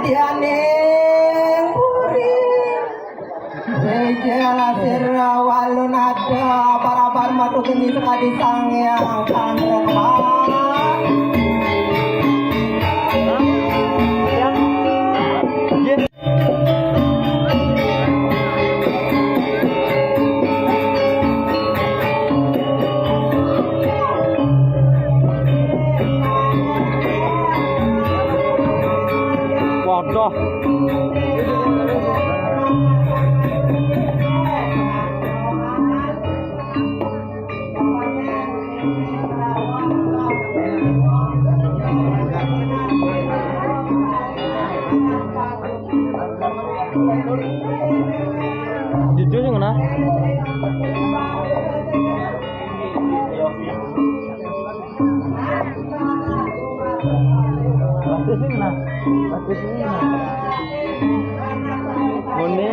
Dianing puri Rejela sirra walun ada Parabar matu kini sekali sang yang kanrepan Waduh. Jujur yang mana? Bagus ini mana? Bagus ini mana? Mone.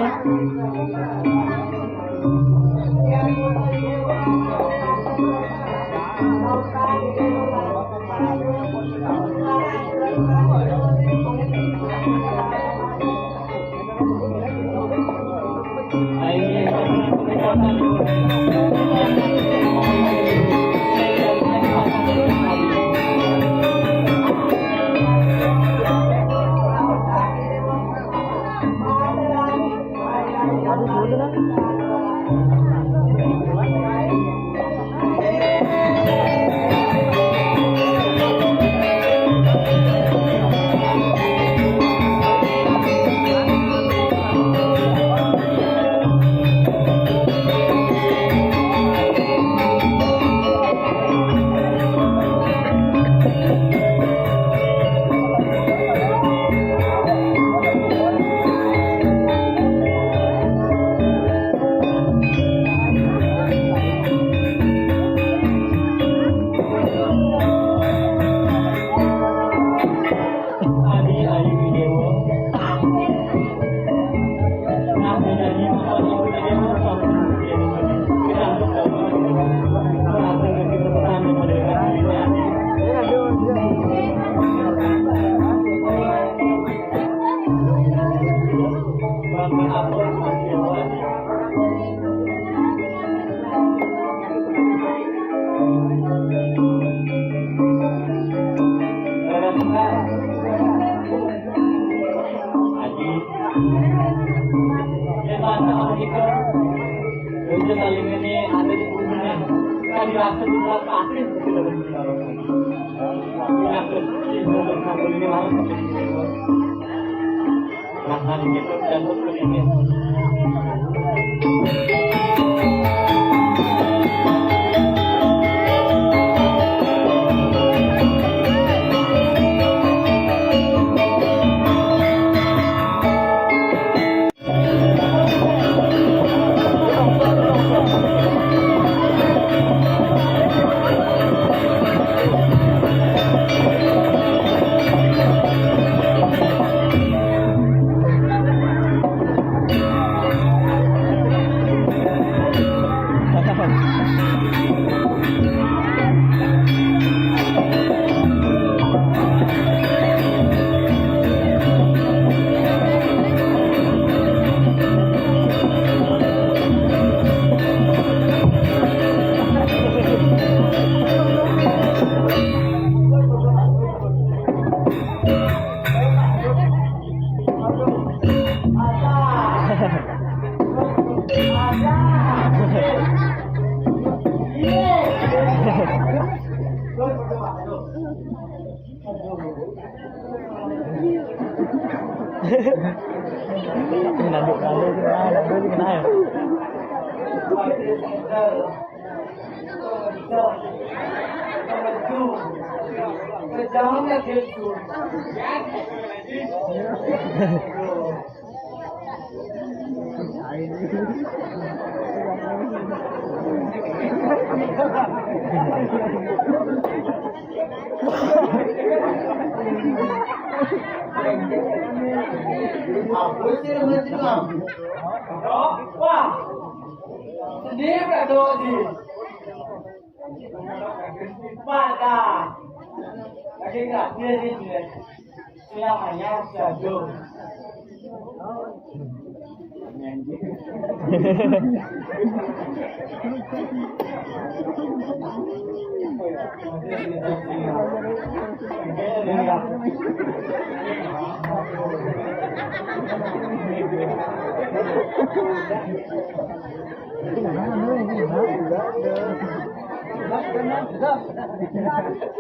namanya jadul.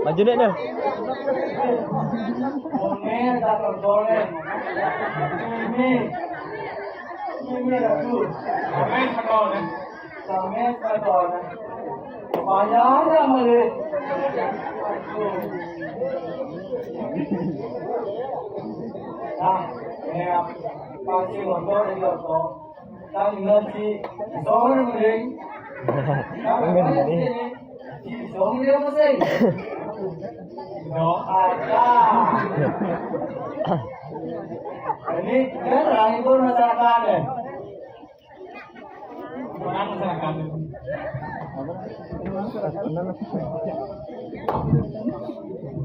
Maju deh dah. Boleh atau boleh? Ini aku. Sampai sekarang. Banyak ramai. Nah, ini pasti motor ini motor. Tapi nanti soalnya mending. Soalnya apa sih? No ada. Ini kan itu masyarakat. Mana masyarakat?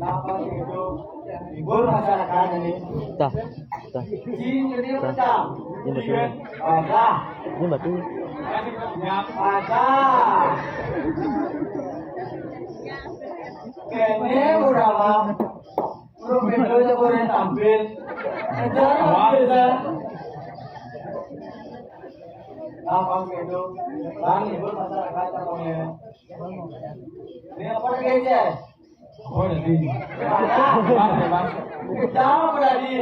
Nama itu ibu masyarakat ini. Dah. Dah. Jadi macam. Ini betul. Ada. Ini betul. Ada. Kene berapa? Video je boleh tampil. Jangan bisa. Apa itu? Bang ibu masyarakat namanya. Ini apa lagi je? Oh, jadi. Jangan berani.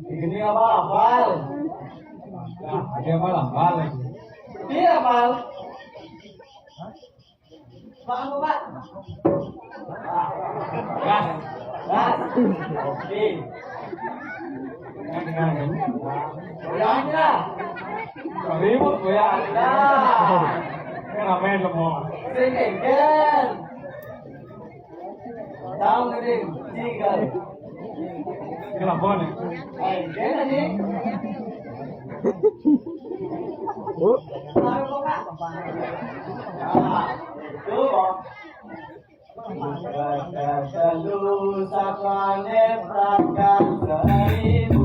Ini apa hafal? Dia apa hafal? Dia hafal. Pak, Pak. Gas. Gas. Oke. Goyangnya. Ribut goyangnya. Ngapain semua? Sengken. Tahu gede, tiga. Kenapa nih? Gede nih. Oh. Selalu sakane prakan seribu.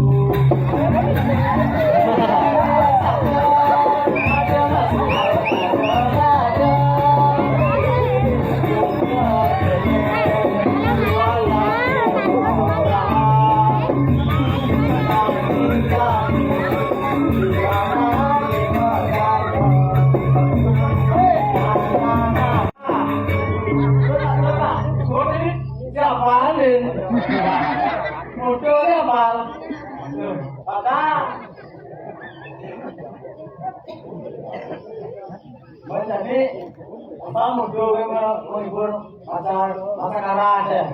Motornya apa? Patah. Jadi, apa motor yang menghibur masa karat ya?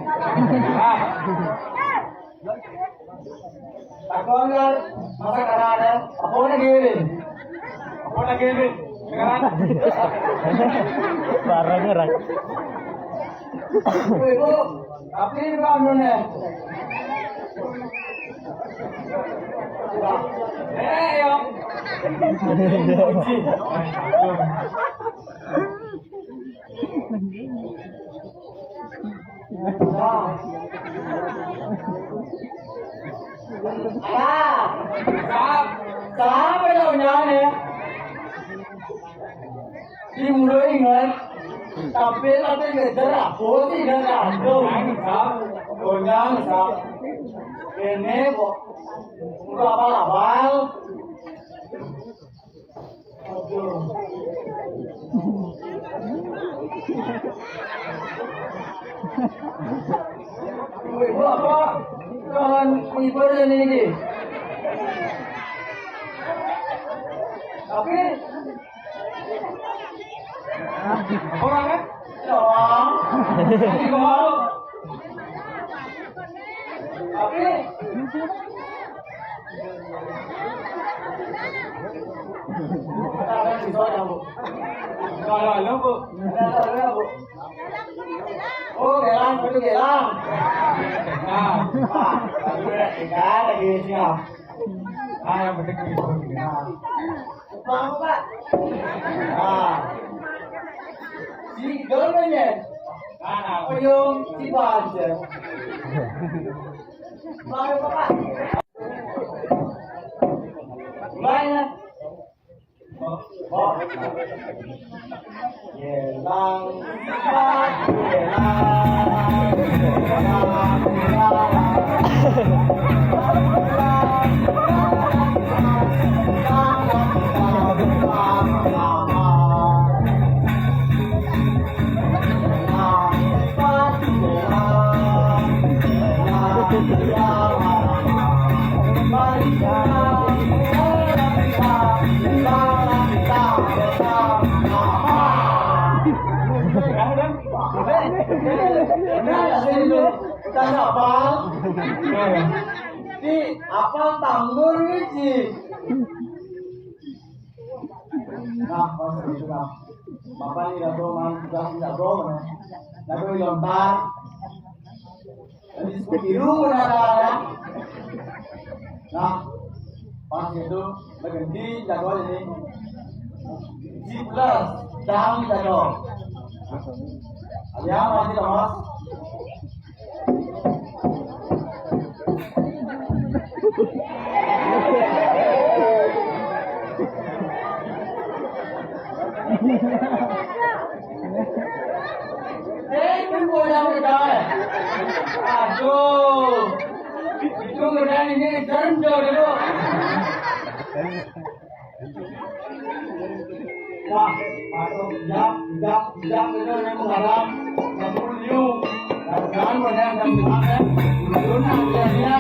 Takut kan masa karat ya? Apa lagi? Apa lagi? Sekarang? Parahnya rak. Ibu, tapi ini bangunnya. Yuk. Sampai tahunnya nih. Dimulai ingat. Tapi kejar aku sih dan aku. Gonyang sab. Ini kok berapa labal? Ibu apa? Jangan menghibur ini. Tapi orang kan? Orang. Tapi kalau Bu. Oh, gelang itu gelang. Nah, Pak, lagi siap. Yang penting itu. Pak. Gawin mo yan. O yung si Badger. Bakit pa ka? Kumain na. Yelang sifat, Di apa tanggul ni si? Nah, kalau sudah, bapak ni dah bermain sudah tidak bermain, dah berlontar. Jadi biru ada. Nah, pas itu berganti jadwal ini. G plus dalam jadwal. Ada yang masih lemas? Tunggu dah mudah. Aduh, itu mudah ini jauh dulu. Wah, masuk jap itu yang mengharap, yang berliu, dan jangan mudah dan silakan. Dunia jadinya.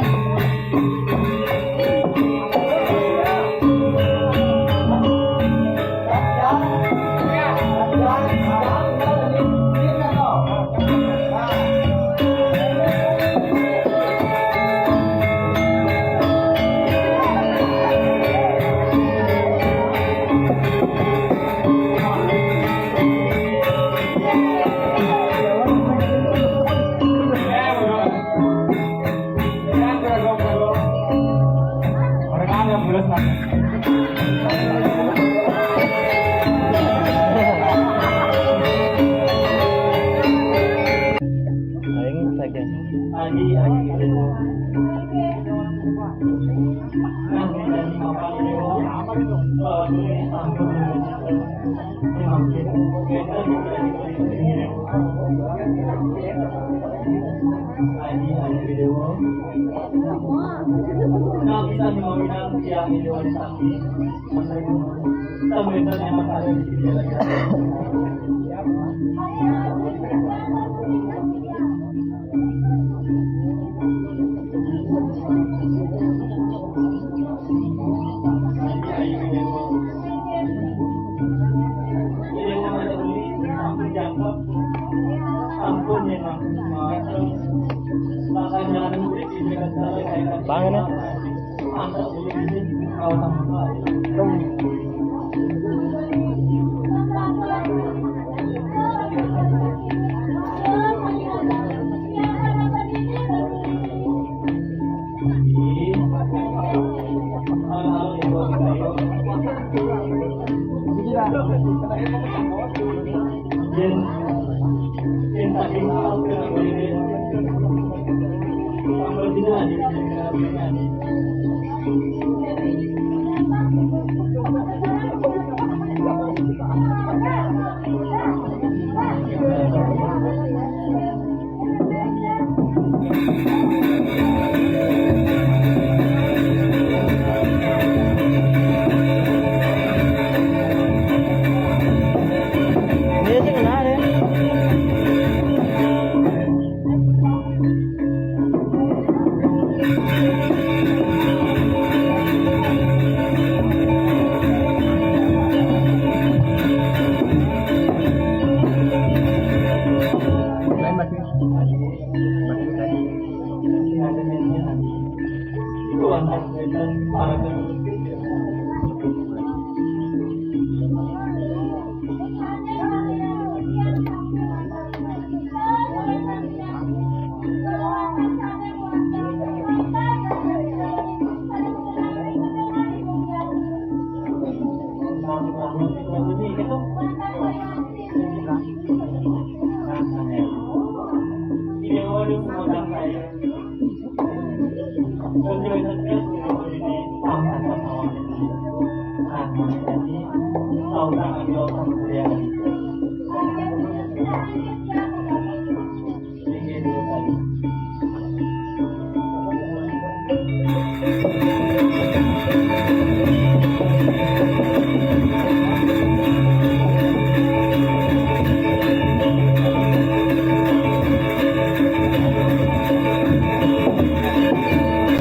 Tuhan. Jadi tahu tak ambil kementerian